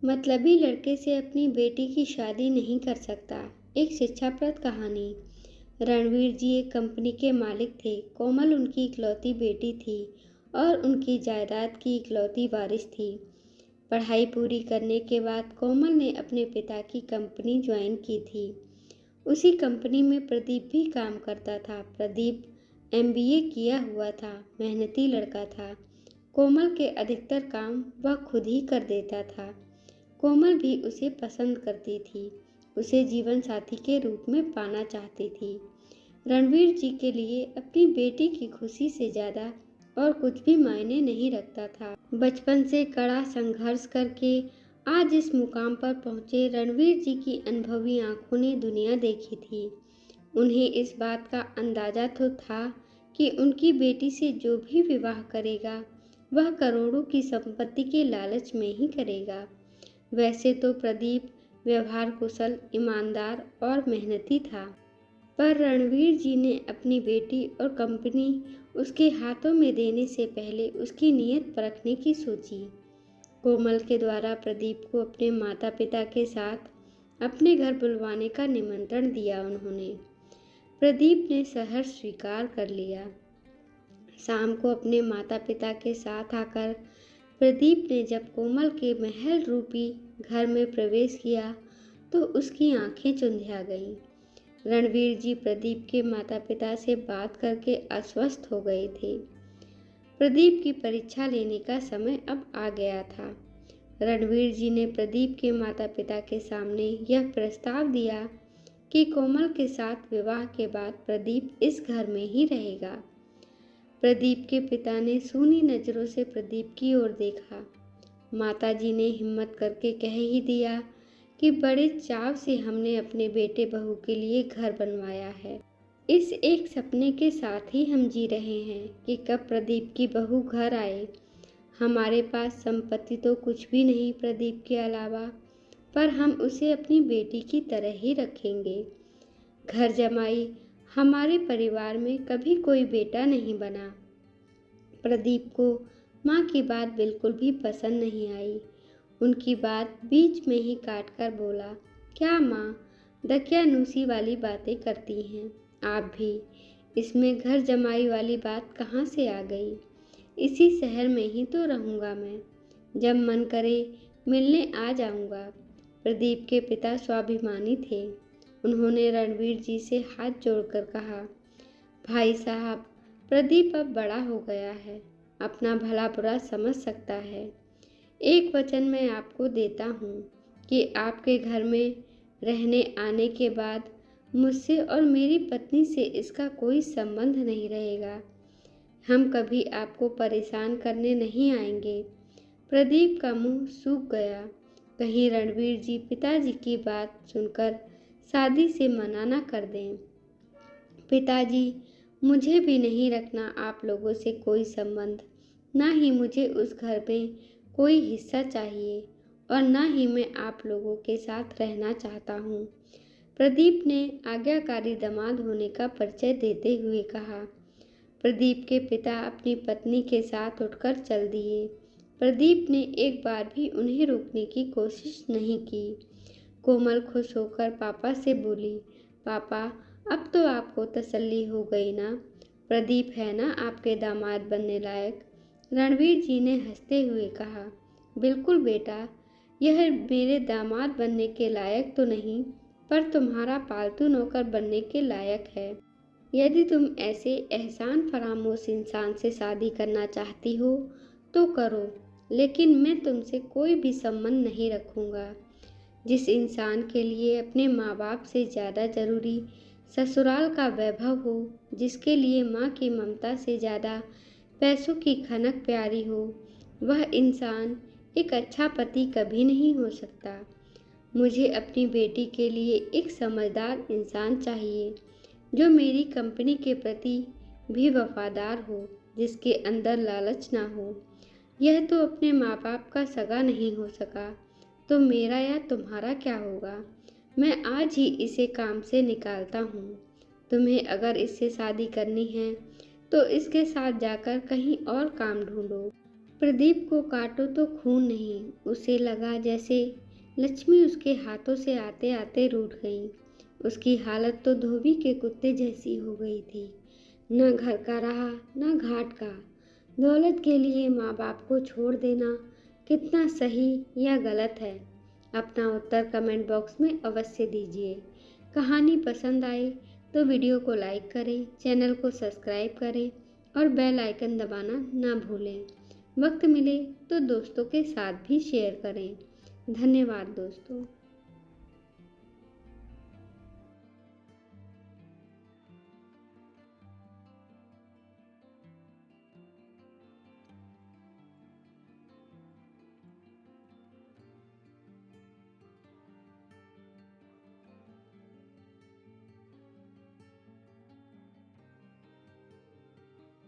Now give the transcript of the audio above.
मतलबी लड़के से अपनी बेटी की शादी नहीं कर सकता। एक शिक्षाप्रद कहानी। रणवीर जी एक कंपनी के मालिक थे। कोमल उनकी इकलौती बेटी थी और उनकी जायदाद की इकलौती वारिस थी। पढ़ाई पूरी करने के बाद कोमल ने अपने पिता की कंपनी ज्वाइन की थी। उसी कंपनी में प्रदीप भी काम करता था। प्रदीप एमबीए किया हुआ था, मेहनती लड़का था। कोमल के अधिकतर काम वह खुद ही कर देता था। कोमल भी उसे पसंद करती थी, उसे जीवन साथी के रूप में पाना चाहती थी। रणवीर जी के लिए अपनी बेटी की खुशी से ज़्यादा और कुछ भी मायने नहीं रखता था। बचपन से कड़ा संघर्ष करके आज इस मुकाम पर पहुँचे रणवीर जी की अनुभवी आंखों ने दुनिया देखी थी। उन्हें इस बात का अंदाजा तो था कि उनकी बेटी से जो भी विवाह करेगा वह करोड़ों की संपत्ति के लालच में ही करेगा। वैसे तो प्रदीप व्यवहार कुशल, ईमानदार और मेहनती था, पर रणवीर जी ने अपनी बेटी और कंपनी उसके हाथों में देने से पहले उसकी नीयत परखने की सोची। कोमल के द्वारा प्रदीप को अपने माता पिता के साथ अपने घर बुलवाने का निमंत्रण दिया उन्होंने। प्रदीप ने सहर्ष स्वीकार कर लिया। शाम को अपने माता पिता के साथ आकर प्रदीप ने जब कोमल के महल रूपी घर में प्रवेश किया तो उसकी आंखें चुंधिया गईं। रणवीर जी प्रदीप के माता पिता से बात करके आश्वस्त हो गए थे। प्रदीप की परीक्षा लेने का समय अब आ गया था। रणवीर जी ने प्रदीप के माता पिता के सामने यह प्रस्ताव दिया कि कोमल के साथ विवाह के बाद प्रदीप इस घर में ही रहेगा। प्रदीप के पिता ने सूनी नज़रों से प्रदीप की ओर देखा। माताजी ने हिम्मत करके कह ही दिया कि बड़े चाव से हमने अपने बेटे बहू के लिए घर बनवाया है। इस एक सपने के साथ ही हम जी रहे हैं कि कब प्रदीप की बहू घर आए। हमारे पास संपत्ति तो कुछ भी नहीं प्रदीप के अलावा, पर हम उसे अपनी बेटी की तरह ही रखेंगे। घर जमाई हमारे परिवार में कभी कोई बेटा नहीं बना। प्रदीप को माँ की बात बिल्कुल भी पसंद नहीं आई। उनकी बात बीच में ही काट कर बोला, क्या माँ दकियानूसी वाली बातें करती हैं आप भी? इसमें घर जमाई वाली बात कहाँ से आ गई? इसी शहर में ही तो रहूँगा मैं, जब मन करे मिलने आ जाऊँगा। प्रदीप के पिता स्वाभिमानी थे। उन्होंने रणवीर जी से हाथ जोड़कर कहा, भाई साहब, प्रदीप अब बड़ा हो गया है, अपना भला बुरा समझ सकता है। एक वचन मैं आपको देता हूँ कि आपके घर में रहने आने के बाद मुझसे और मेरी पत्नी से इसका कोई संबंध नहीं रहेगा। हम कभी आपको परेशान करने नहीं आएंगे। प्रदीप का मुंह सूख गया। कहीं रणवीर जी पिताजी की बात सुनकर शादी से मना न कर दें। पिताजी, मुझे भी नहीं रखना आप लोगों से कोई संबंध, ना ही मुझे उस घर में कोई हिस्सा चाहिए और ना ही मैं आप लोगों के साथ रहना चाहता हूँ। प्रदीप ने आज्ञाकारी दामाद होने का परिचय देते हुए कहा। प्रदीप के पिता अपनी पत्नी के साथ उठकर चल दिए। प्रदीप ने एक बार भी उन्हें रोकने की कोशिश नहीं की। कोमल खुश होकर पापा से बोली, पापा, अब तो आपको तसल्ली हो गई ना? प्रदीप है ना आपके दामाद बनने लायक? रणवीर जी ने हंसते हुए कहा, बिल्कुल बेटा, यह मेरे दामाद बनने के लायक तो नहीं, पर तुम्हारा पालतू नौकर बनने के लायक है। यदि तुम ऐसे एहसान फरामोश इंसान से शादी करना चाहती हो तो करो, लेकिन मैं तुमसे कोई भी संबंध नहीं रखूँगा। जिस इंसान के लिए अपने माँ बाप से ज़्यादा ज़रूरी ससुराल का वैभव हो, जिसके लिए माँ की ममता से ज़्यादा पैसों की खनक प्यारी हो, वह इंसान एक अच्छा पति कभी नहीं हो सकता। मुझे अपनी बेटी के लिए एक समझदार इंसान चाहिए, जो मेरी कंपनी के प्रति भी वफादार हो, जिसके अंदर लालच ना हो। यह तो अपने माँ बाप का सगा नहीं हो सका, तो मेरा या तुम्हारा क्या होगा? मैं आज ही इसे काम से निकालता हूँ। तुम्हें अगर इससे शादी करनी है तो इसके साथ जाकर कहीं और काम ढूंढो। प्रदीप को काटो तो खून नहीं। उसे लगा जैसे लक्ष्मी उसके हाथों से आते आते रूठ गई। उसकी हालत तो धोबी के कुत्ते जैसी हो गई थी। न घर का रहा न घाट का। दौलत के लिए माँ बाप को छोड़ देना कितना सही या गलत है? अपना उत्तर कमेंट बॉक्स में अवश्य दीजिए। कहानी पसंद आए तो वीडियो को लाइक करें, चैनल को सब्सक्राइब करें और बेल आइकन दबाना ना भूलें। वक्त मिले तो दोस्तों के साथ भी शेयर करें। धन्यवाद दोस्तों।